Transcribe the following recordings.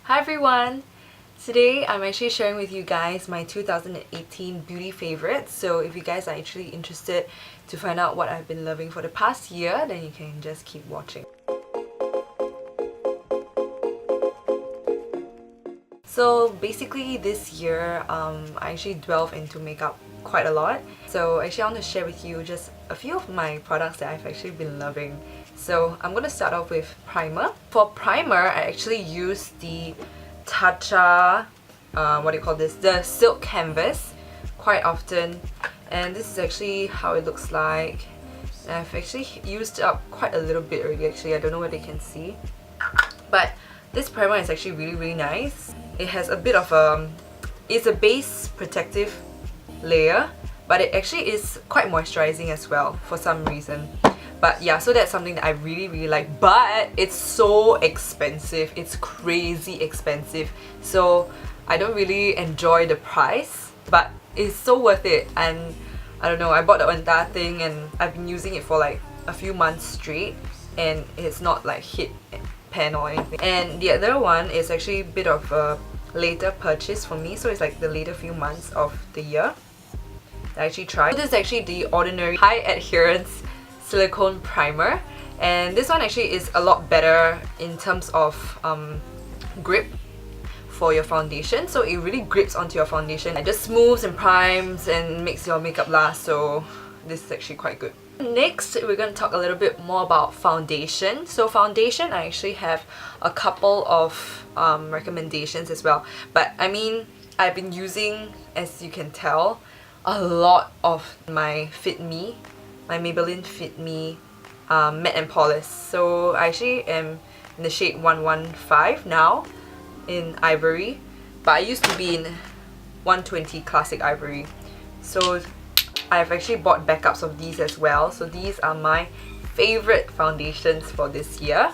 Hi everyone! Today I'm actually sharing with you guys my 2018 beauty favorites. So if you guys are actually interested to find out what I've been loving for the past year, then you can just keep watching. So basically this year, I actually delved into makeup quite a lot. So actually I want to share with you just a few of my products that I've actually been loving. So I'm going to start off with primer. For primer, I actually use the Tatcha, the silk canvas quite often. And this is actually how it looks like. And I've actually used up quite a little bit already actually. I don't know whether you can see. But this primer is actually really nice. It has a bit of it's a base protective layer, but it actually is quite moisturizing as well for some reason. But yeah, so that's something that I really like, but it's so expensive. It's crazy expensive, so I don't really enjoy the price, but it's so worth it. And I don't know, I bought the entire thing and I've been using it for like a few months straight, and it's not like hit pan or anything. And the other one is actually a bit of a later purchase for me, so it's like the later few months of the year that I actually tried. So this is actually the Ordinary High-Adherence Silicone Primer, and this one actually is a lot better in terms of grip for your foundation. So it really grips onto your foundation. It just smooths and primes and makes your makeup last, so this is actually quite good. Next, we're going to talk a little bit more about foundation. So foundation, I actually have a couple of recommendations as well. But I mean, I've been using, as you can tell, a lot of my my Maybelline Fit Me Matte+Poreless. So I actually am in the shade 115 now in Ivory, but I used to be in 120 Classic Ivory. So I've actually bought backups of these as well. So these are my favorite foundations for this year.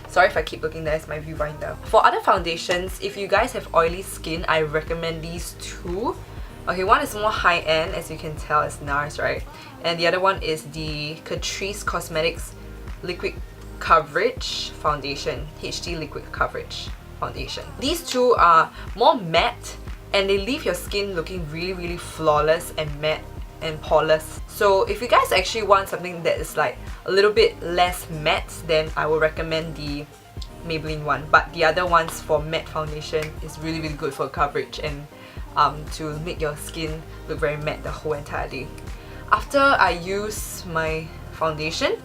Sorry if I keep looking, there's my viewfinder. For other foundations, if you guys have oily skin, I recommend these two. Okay, one is more high-end, as you can tell, it's Nars, right? And the other one is the Catrice Cosmetics Liquid Coverage Foundation, HD Liquid Coverage Foundation. These two are more matte, and they leave your skin looking really flawless and matte and poreless. So if you guys actually want something that is like a little bit less matte, then I will recommend the Maybelline one. But the other ones for matte foundation is really good for coverage and to make your skin look very matte the whole entire day. After I use my foundation,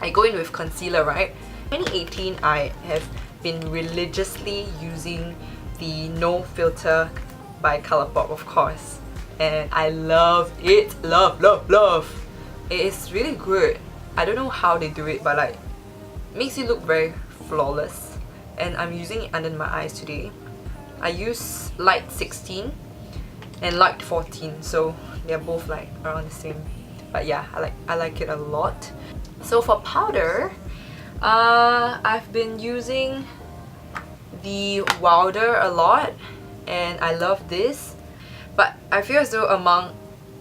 I go in with concealer, right? 2018, I have been religiously using the No Filter by Colourpop, of course, and I love it. Love. It is really good. I don't know how they do it, but like, it makes you look very flawless. And I'm using it under my eyes today. I use light 16 and light 14, so they're both like around the same. But yeah, I like it a lot. So for powder, I've been using the Wilder a lot, and I love this. But I feel as though among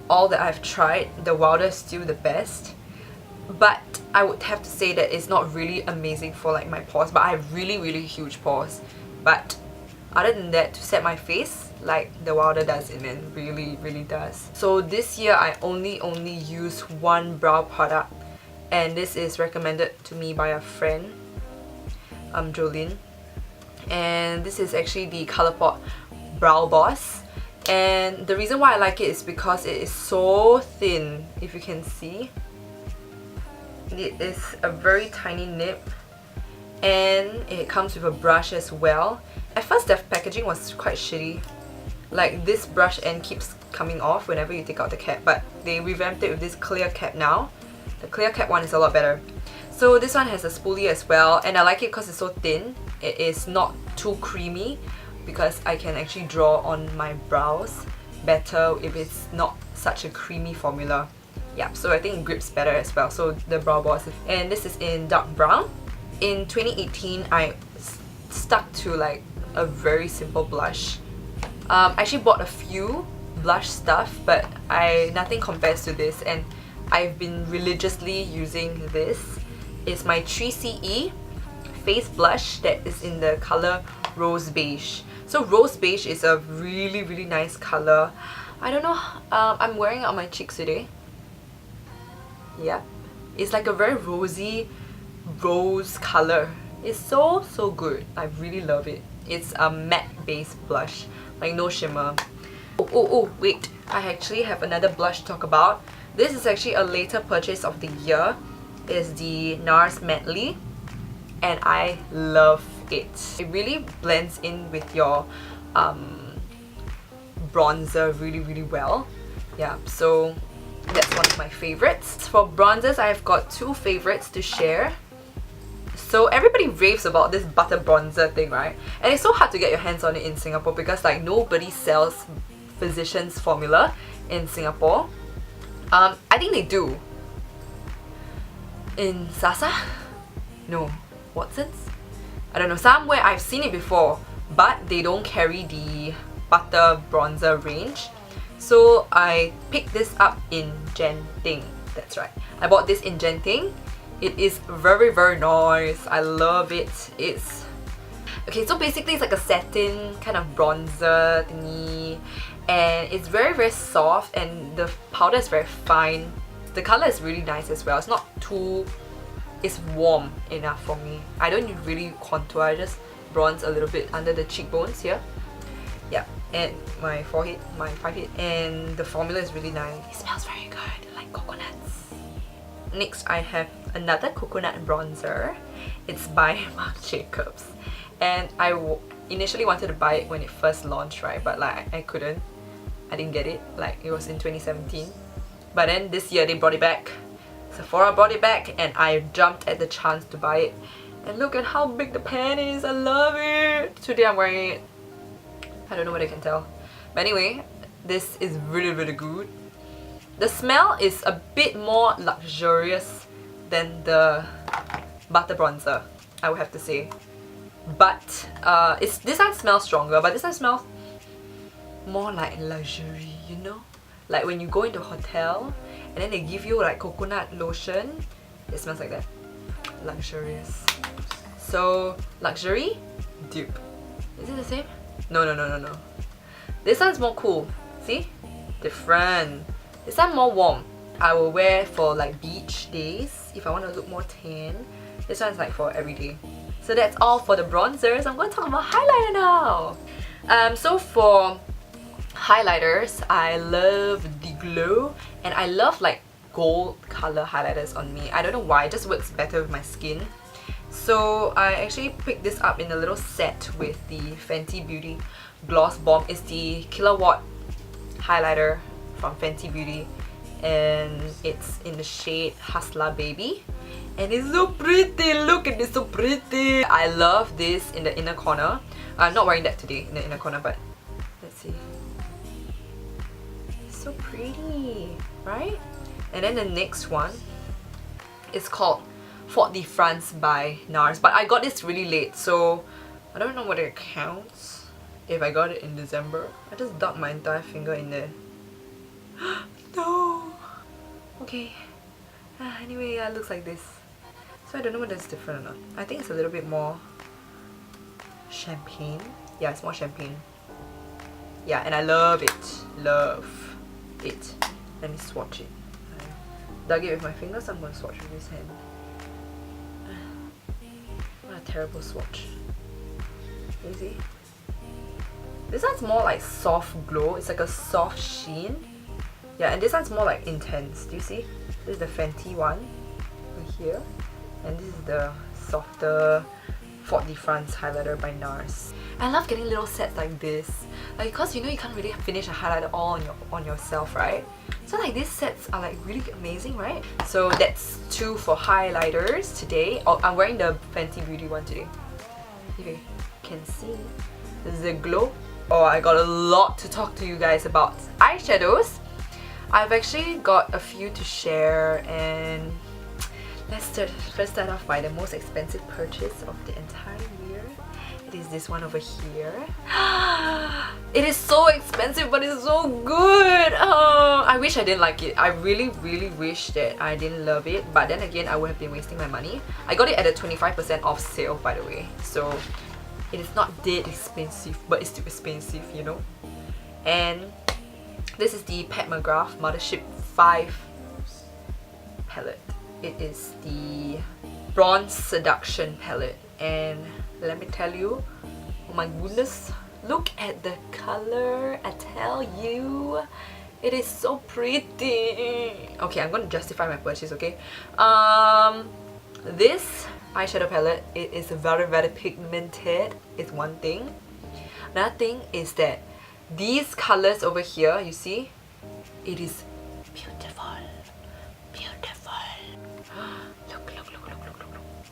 all that I've tried, the Wilder is still the best. But I would have to say that it's not really amazing for like my pores, but I have really huge pores. But other than that, to set my face, like the Wilder does, it man, really does. So this year I only use one brow product, and this is recommended to me by a friend, Jolene. And this is actually the Colourpop Brow Boss. And the reason why I like it is because it is so thin. If you can see, it is a very tiny nib, and it comes with a brush as well. At first the packaging was quite shitty, like this brush end keeps coming off whenever you take out the cap, but they revamped it with this clear cap now. The clear cap one is a lot better. So this one has a spoolie as well, and I like it because it's so thin. It is not too creamy, because I can actually draw on my brows better if it's not such a creamy formula. Yeah, so I think it grips better as well. So the Brow Boss, and this is in dark brown. In 2018, I stuck to like a very simple blush. I actually bought a few blush stuff, but nothing compares to this, and I've been religiously using this. It's my 3CE face blush that is in the color Rose Beige. So Rose Beige is a really nice color. I don't know, I'm wearing it on my cheeks today. Yeah, it's like a very rosy rose color. It's so good. I really love it. It's a matte base blush, like no shimmer. Oh, wait, I actually have another blush to talk about. This is actually a later purchase of the year. It's the Nars Matte+, and I love it. It really blends in with your bronzer really well. Yeah, so that's one of my favorites. For bronzers, I've got two favorites to share. So everybody raves about this butter bronzer thing, right? And it's so hard to get your hands on it in Singapore because like nobody sells Physicians formula in Singapore. I think they do. In Sasa? No. Watsons? I don't know. Somewhere I've seen it before, but they don't carry the butter bronzer range. So I picked this up in Genting. That's right. I bought this in Genting. It is very nice. I love it. It's okay, so basically it's like a satin kind of bronzer thingy, and it's very soft, and the powder is very fine. The color is really nice as well. It's not too... it's warm enough for me. I don't really contour, I just bronze a little bit under the cheekbones here. Yeah, and my forehead, my forehead, and the formula is really nice. It smells very good, like coconuts. Next, I have another coconut bronzer. It's by Marc Jacobs, and I initially wanted to buy it when it first launched, right? But like I couldn't. I didn't get it. Like it was in 2017. But then this year they brought it back. Sephora brought it back, and I jumped at the chance to buy it. And look at how big the pan is. I love it. Today I'm wearing it. I don't know what I can tell. But anyway, this is really good. The smell is a bit more luxurious than the butter bronzer, I would have to say. But this one smells stronger, but this one smells more like luxury, you know? Like when you go into a hotel and then they give you like coconut lotion, it smells like that. Luxurious. So, luxury, dupe. Is it the same? No. This one's more cool. See? Different. This one more warm. I will wear for like beach days if I want to look more tan. This one's like for everyday. So that's all for the bronzers. I'm going to talk about highlighter now. So for highlighters, I love the Glow, and I love like gold color highlighters on me. I don't know why, it just works better with my skin. So I actually picked this up in a little set with the Fenty Beauty Gloss Bomb. It's the Killawatt highlighter from Fenty Beauty, and it's in the shade Hustla Baby, and it's so pretty. Look at this, so pretty. I love this in the inner corner. I'm not wearing that today in the inner corner, but let's see. It's so pretty, right? And then the next one is called Fort de France by Nars, but I got this really late, so I don't know whether it counts if I got it in December. I just dumped my entire finger in there. No! Okay. Anyway, it looks like this. So I don't know whether it's different or not. I think it's a little bit more champagne. Yeah, it's more champagne. Yeah, and I love it. Love it. Let me swatch it. I dug it with my fingers, so I'm going to swatch with this hand. What a terrible swatch. Can you see? This one's more like soft glow. It's like a soft sheen. Yeah, and this one's more like intense. Do you see? This is the Fenty one over here, and this is the softer Fort de France highlighter by Nars. I love getting little sets like this, like because you know you can't really finish a highlighter all on yourself, right? So like these sets are like really amazing, right? So that's 2 for highlighters today. Oh, I'm wearing the Fenty Beauty one today. If you can see, this is the Glow. Oh, I got a lot to talk to you guys about. Eyeshadows. I've actually got a few to share, and let's first start off by the most expensive purchase of the entire year. It is this one over here. It is so expensive, but it's so good. I wish I didn't like it. I really wish that I didn't love it, but then again, I would have been wasting my money. I got it at a 25% off sale, by the way, so it is not that expensive, but it's still expensive, you know. And this is the mcgrath Mothership 5 palette. It is the Bronze Seduction palette, and let me tell you, oh my goodness, look at the color. I tell you, it is so pretty. Okay, I'm gonna justify my purchase, okay? This eyeshadow palette, it is very pigmented, is one thing. Another thing is that these colors over here, you see, it is beautiful. Look.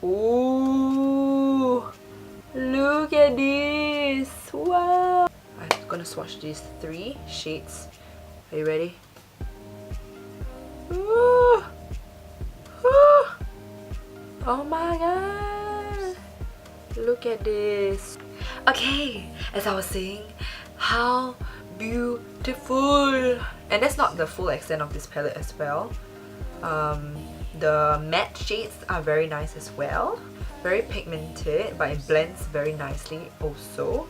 Ooh, look at this. Wow. I'm gonna swatch these 3 shades. Are you ready? Ooh. Ooh. Oh my god. Look at this. Okay, as I was saying, how beautiful. And that's not the full extent of this palette as well. The matte shades are very nice as well. Very pigmented, but it blends very nicely also.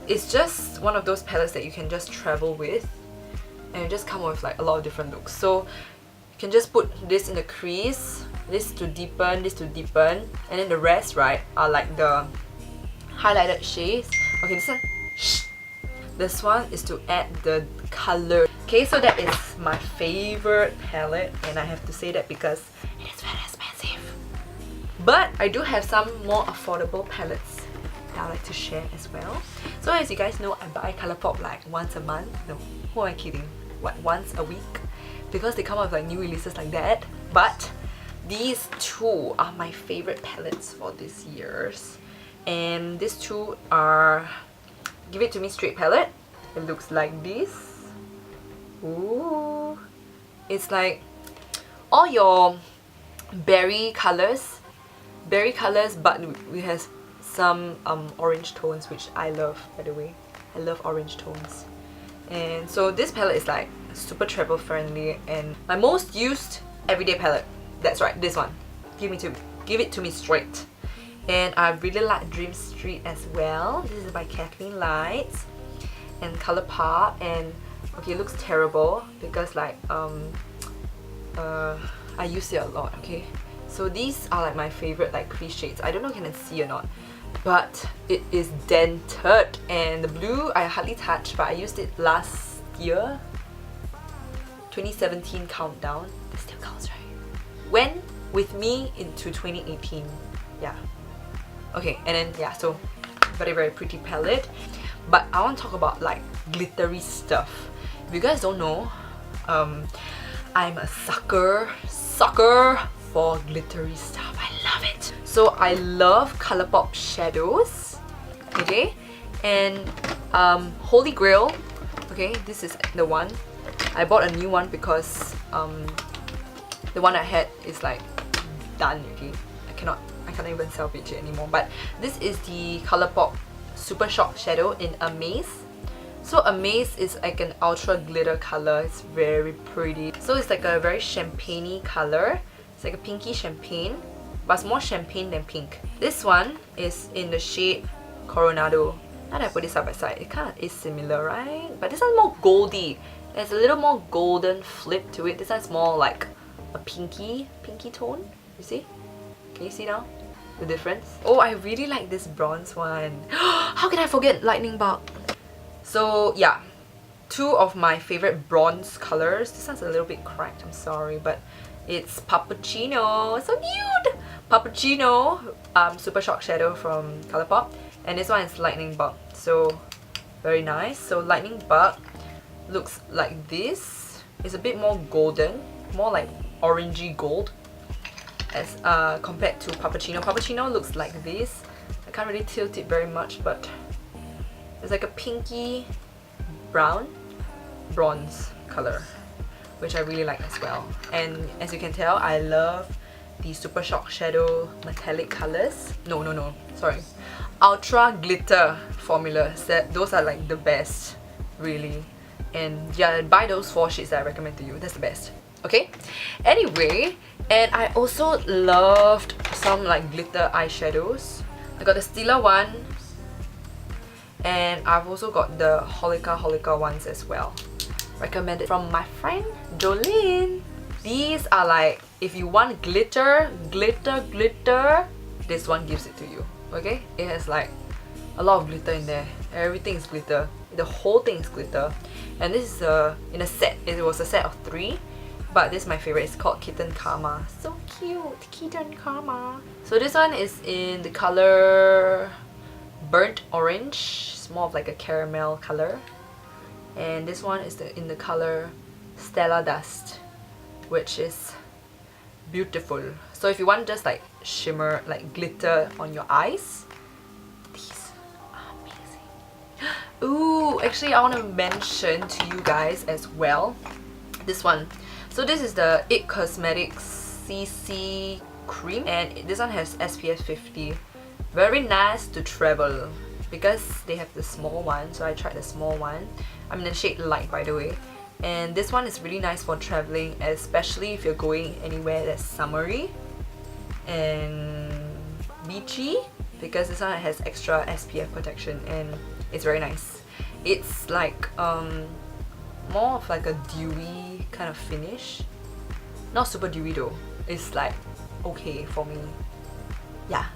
It's just one of those palettes that you can just travel with, and it just comes with like a lot of different looks. So you can just put this in the crease, this to deepen, and then the rest, right, are like the highlighted shades. Okay, this one, this one is to add the color. Okay, so that is my favorite palette, and I have to say that because it is very expensive. But I do have some more affordable palettes that I like to share as well. So as you guys know, I buy Colourpop like once a month. No, who am I kidding? What, once a week? Because they come out with like new releases like that. But these two are my favorite palettes for this year's. And these two are Give It To Me Straight palette. It looks like this. Ooh, it's like all your berry colors, but we have some orange tones, which I love, by the way. I love orange tones. And so this palette is like super travel friendly and my most used everyday palette. That's right, this one. Give It To Me Straight. And I really like Dream Street as well. This is by Kathleen Lights and Colourpop. And okay, it looks terrible because like I use it a lot, okay? So these are like my favorite like crease shades. I don't know if you can see or not, but it is dented. And the blue I hardly touched, but I used it last year, 2017 countdown. This still counts, right? Went with me into 2018. Yeah. Okay, and then yeah, so very pretty palette. But I want to talk about like glittery stuff. If you guys don't know, I'm a sucker for glittery stuff. I love it. So I love Colourpop shadows, okay? And Holy Grail, okay, this is the one. I bought a new one because the one I had is like done, okay? I cannot even salvage it anymore. But this is the Colourpop Super Shock Shadow in Amaze. So Amaze is like an ultra glitter color. It's very pretty. So it's like a very champagne-y color. It's like a pinky champagne, but it's more champagne than pink. This one is in the shade Coronado. Now that I put this side by side, it kind of is similar, right? But this one's more goldy. There's a little more golden flip to it. This one's more like a pinky tone. You see? Can you see now the difference? Oh, I really like this bronze one. How can I forget Lightning Bug? So yeah, two of my favorite bronze colors. This one's a little bit cracked, I'm sorry, but it's Puppuccino. So cute! Puppuccino Super Shock Shadow from Colourpop. And this one is Lightning Bug. So very nice. So Lightning Bug looks like this. It's a bit more golden, more like orangey gold as compared to Puppuccino. Puppuccino looks like this. I can't really tilt it very much, but it's like a pinky brown bronze color, which I really like as well. And as you can tell, I love the Super Shock Shadow metallic colors. No, sorry. ultra glitter formulas. Those are like the best, really. And yeah, buy those 4 shades that I recommend to you. That's the best. Okay? Anyway, and I also loved some like glitter eyeshadows. I got the Stila one, and I've also got the Holika ones as well. Recommended from my friend Jolene. These are like, if you want glitter, this one gives it to you. Okay? It has like a lot of glitter in there. Everything is glitter. The whole thing is glitter. And this is in a set. It was a set of 3. But this is my favorite. It's called Kitten Karma. So cute! Kitten Karma. So this one is in the color Burnt Orange. It's more of like a caramel color. And this one is in the color Stella Dust, which is beautiful. So if you want just like shimmer, like glitter on your eyes, these are amazing. Ooh, actually I want to mention to you guys as well this one. So this is the IT Cosmetics CC cream, and this one has SPF 50. Very nice to travel because they have the small one, so I tried the small one. I'm in the shade light, by the way. And this one is really nice for traveling, especially if you're going anywhere that's summery and beachy, because this one has extra SPF protection and it's very nice. It's like more of like a dewy kind of finish. Not super dewy though. It's like okay for me. Yeah.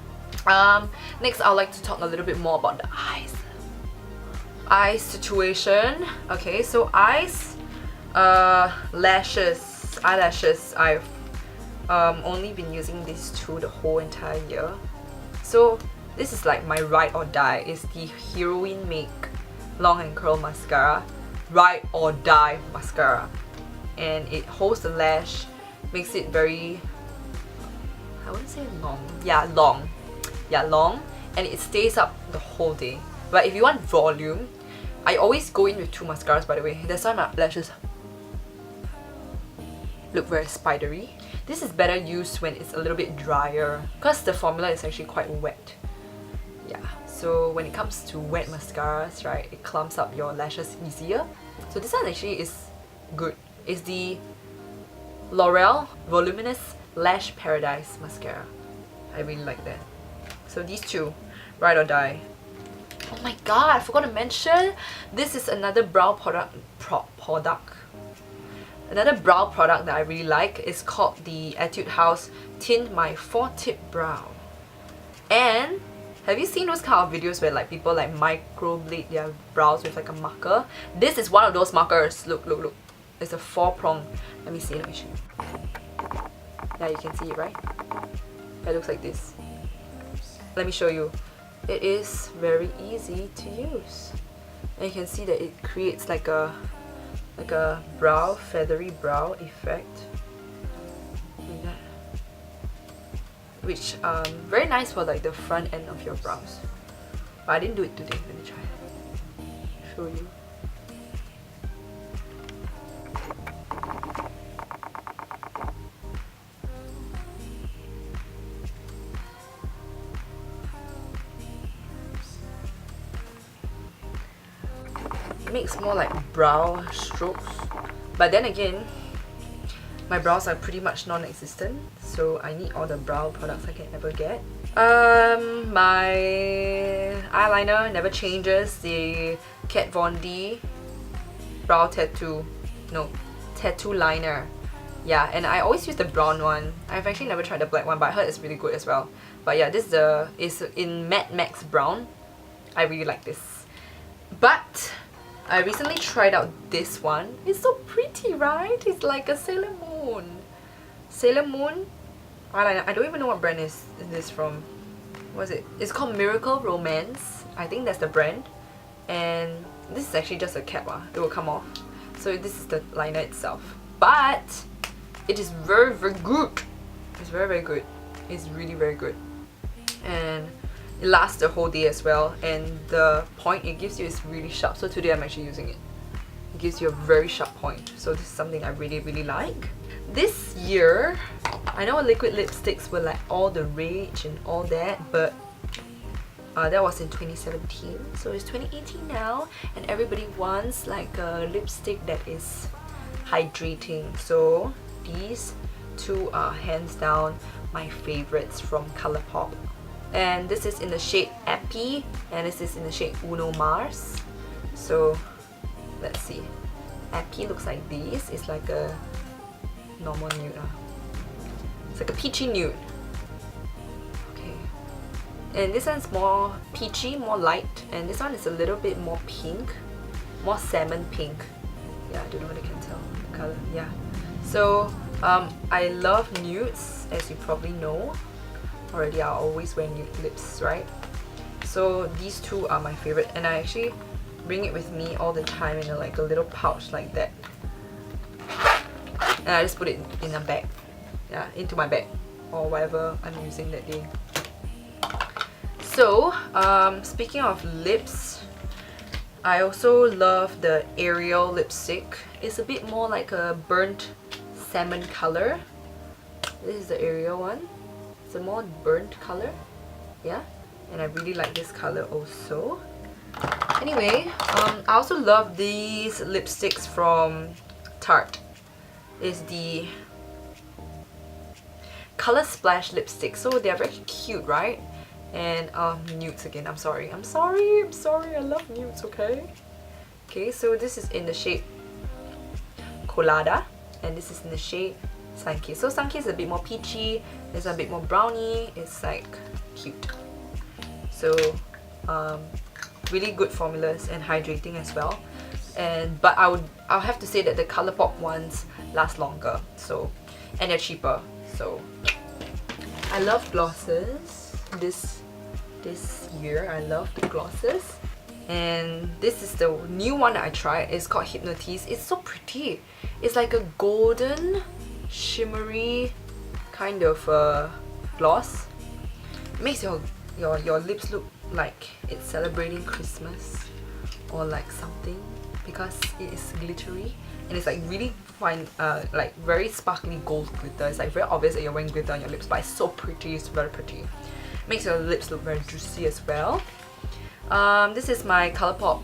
Next I'd like to talk a little bit more about the eyes. Eye situation. Okay, so eyes, lashes, eyelashes, I've only been using these 2 the whole entire year. So this is like my ride or die. It's the Heroine Make Long and Curl Mascara. Ride or die mascara. And it holds the lash, makes it very, I wouldn't say long. Yeah, long. Yeah, long. And it stays up the whole day. But if you want volume, I always go in with 2 mascaras, by the way. That's why my lashes look very spidery. This is better used when it's a little bit drier, because the formula is actually quite wet. Yeah, so when it comes to wet mascaras, right, it clumps up your lashes easier. So this one actually is good. It's the L'Oreal Voluminous Lash Paradise Mascara. I really like that. So these 2, ride or die. Oh my god, I forgot to mention, this is another brow product. Another brow product that I really like is called the Etude House Tint My 4-Tip Brow. And have you seen those kind of videos where like people like microblade their brows with like a marker? This is one of those markers. Look, look, look. It's a 4-prong. Let me see, let me show you. Yeah, you can see it, right? It looks like this. Let me show you. It is very easy to use. And you can see that it creates like a brow, feathery brow effect. Like that. Which very nice for like the front end of your brows. But I didn't do it today. Let me try. Show you. It makes more like brow strokes, but then again, my brows are pretty much non-existent, so I need all the brow products I can ever get. My eyeliner never changes, the Kat Von D brow tattoo liner. Yeah, and I always use the brown one. I've actually never tried the black one, but I heard it's really good as well. But yeah, this is in Matte Max Brown. I really like this. But I recently tried out this one. It's so pretty, right? It's like a Sailor Moon. Sailor Moon eyeliner. I don't even know what brand is this from. What is it? It's called Miracle Romance. I think that's the brand. And this is actually just a cap. It will come off. So this is the liner itself. But it is very, very good. It's very, very good. It's really very good. And it lasts the whole day as well, and the point it gives you is really sharp. So today I'm actually using it. It gives you a very sharp point. So this is something I really, really like. This year, I know liquid lipsticks were like all the rage and all that, but That was in 2017, so it's 2018 now, and everybody wants like a lipstick that is hydrating. So these two are hands down my favorites from Colourpop. And this is in the shade Epi, and this is in the shade Uno Mars. So let's see. Epi looks like this. It's like a normal nude. It's like a peachy nude. Okay. And this one's more peachy, more light, and this one is a little bit more pink, more salmon pink. Yeah, I don't know whether you can tell the color. Yeah. So I love nudes, as you probably know already. I always wear nude lips, right? So these two are my favorite, and I actually bring it with me all the time in like a little pouch like that, and I just put it in a bag, yeah, into my bag or whatever I'm using that day. So speaking of lips, I also love the Ariel lipstick. It's a bit more like a burnt salmon color. This is the Ariel one. It's a more burnt color, yeah, and I really like this color also. Anyway, I also love these lipsticks from Tarte. It's the Color Splash lipstick. So they're very cute, right? And nudes again. I'm sorry. I love nudes, okay? Okay, so this is in the shade Colada, and this is in the shade Sunky. So Sunky is a bit more peachy, it's a bit more browny, it's like cute. So really good formulas and hydrating as well. But I'll have to say that the Colourpop ones last longer, so, and they're cheaper. So I love glosses this year. I love the glosses, and this is the new one that I tried. It's called Hypnotize. It's so pretty. It's like a golden shimmery kind of gloss. It makes your lips look like it's celebrating Christmas or like something, because it is glittery and it's like really fine, like very sparkly gold glitter. It's like very obvious that you're wearing glitter on your lips, but it's so pretty. It's very pretty. Makes your lips look very juicy as well. This is my Colourpop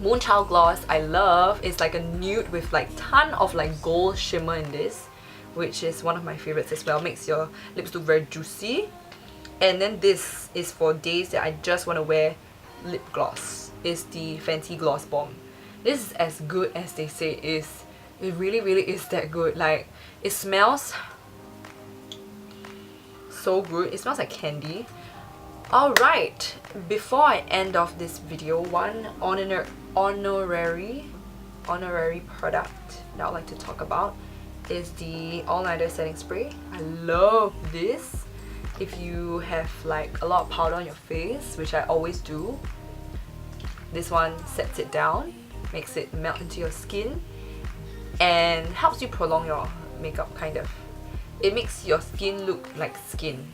Moonchild gloss. I love. It's like a nude with like ton of like gold shimmer in this, which is one of my favorites as well. Makes your lips look very juicy. And then this is for days that I just want to wear lip gloss. It's the Fenty Gloss Bomb. This is as good as they say it is. It really, really is that good. Like, it smells so good. It smells like candy. Alright, before I end off this video, one honorary product that I'd like to talk about is the All Nighter Setting Spray. I love this. If you have like a lot of powder on your face, which I always do, this one sets it down, makes it melt into your skin, and helps you prolong your makeup, kind of. It makes your skin look like skin,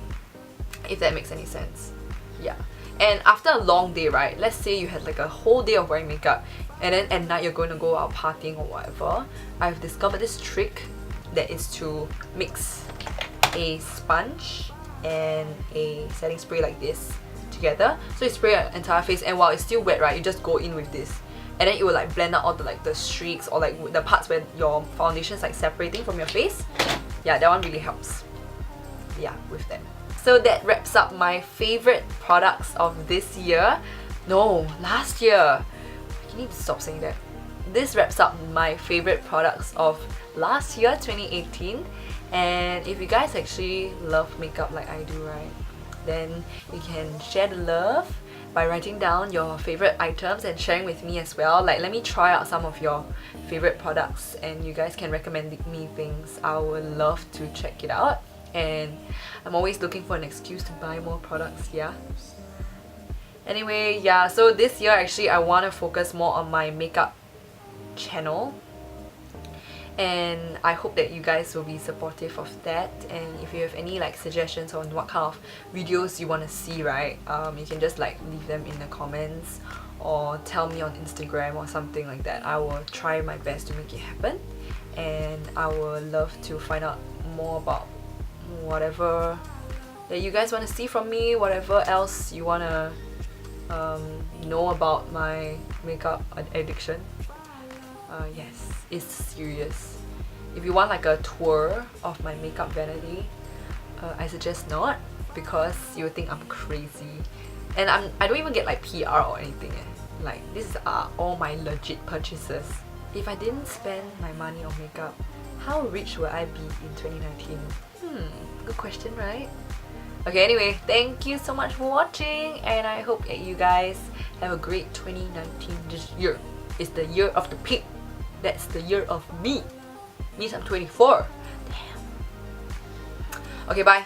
if that makes any sense. Yeah. And after a long day, right, let's say you had like a whole day of wearing makeup, and then at night you're going to go out partying or whatever, I've discovered this trick that is to mix a sponge and a setting spray like this together. So you spray your entire face, and while it's still wet, right, you just go in with this, and then it will like blend out all the like the streaks or like the parts where your foundation is like separating from your face. Yeah, that one really helps. Yeah, with that. So that wraps up my favorite products of this year. No, last year. You need to stop saying that. This wraps up my favorite products of last year, 2018. And if you guys actually love makeup like I do, right, then you can share the love by writing down your favorite items and sharing with me as well. Like, let me try out some of your favorite products and you guys can recommend me things. I would love to check it out, and I'm always looking for an excuse to buy more products, yeah. Anyway, yeah, so this year actually I want to focus more on my makeup channel, and I hope that you guys will be supportive of that. And if you have any like suggestions on what kind of videos you want to see, right, you can just like leave them in the comments or tell me on Instagram or something like that. I will try my best to make it happen, and I would love to find out more about whatever that you guys want to see from me, whatever else you want to know about my makeup addiction. Yes, it's serious. If you want like a tour of my makeup vanity, I suggest not, because you would think I'm crazy. And I don't even get like PR or anything. Like, these are all my legit purchases. If I didn't spend my money on makeup, how rich would I be in 2019? Good question, right? Okay, anyway, thank you so much for watching, and I hope that you guys have a great 2019. This year is the year of the pig. That's the year of me. Means I'm 24. Damn. Okay, bye.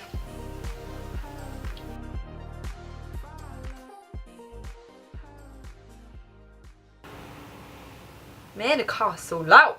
Man, the car is so loud.